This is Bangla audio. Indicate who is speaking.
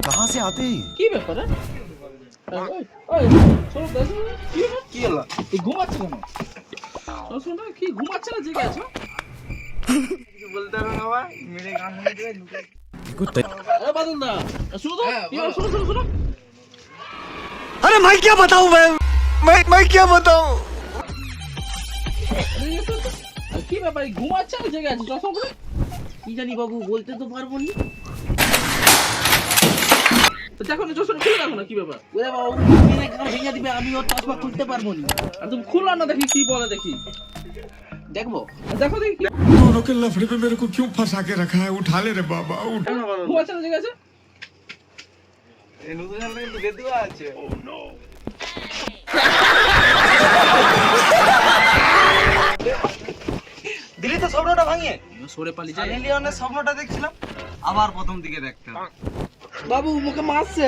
Speaker 1: कहाँ से आते हैं?
Speaker 2: কি ব্যাপার রে? ওই চলো দেখো কি হলো?
Speaker 3: কি হলো?
Speaker 2: এই ঘুমাচ্ছে কেন? শোনো কি ঘুমাচ্ছে না জেগে আছো?
Speaker 3: কিছু বলতে হবে না ভাই, মেরে গান শুনে দেবে ঢুকে।
Speaker 2: এ বাদল দা শুনো তো কি হলো? শোনো
Speaker 1: अरे मैं क्या बताऊं मैं क्या बताऊं?
Speaker 2: কি ব্যাপার এই ঘুমাচ্ছে না জেগে আছো? চশমা পরে
Speaker 4: কি জানি বাবু, বলতে তো পারবো না।
Speaker 2: তো দেখো না চশমা খুলে দেখো না কি ব্যাপার?
Speaker 4: ওরে বাবু, মেরে গাল ভেঙে দিবে, আমি ওর চশমা খুলতে পারবো না।
Speaker 2: আর তুমি খুললা না দেখি কি বলে দেখি।
Speaker 4: দেখবো
Speaker 2: দেখো দেখি কি
Speaker 5: दोनों के लफड़े पे मेरे को क्यों फंसा के रखा है? उठा ले रे बाबा उठ।
Speaker 2: ঘুমাচ্ছে না জেগে আছে?
Speaker 3: এই নতুন সালটা কিন্তু বেদুয়া আছে। দিলি তো স্বপ্নটা ভাঙিয়ে।
Speaker 2: সরে পালি যায়।
Speaker 3: সানি লিওনের স্বপ্নটা দেখছিলাম, আবার প্রথম দিকে দেখতে হবে।
Speaker 2: বাবু মুখে মারছে।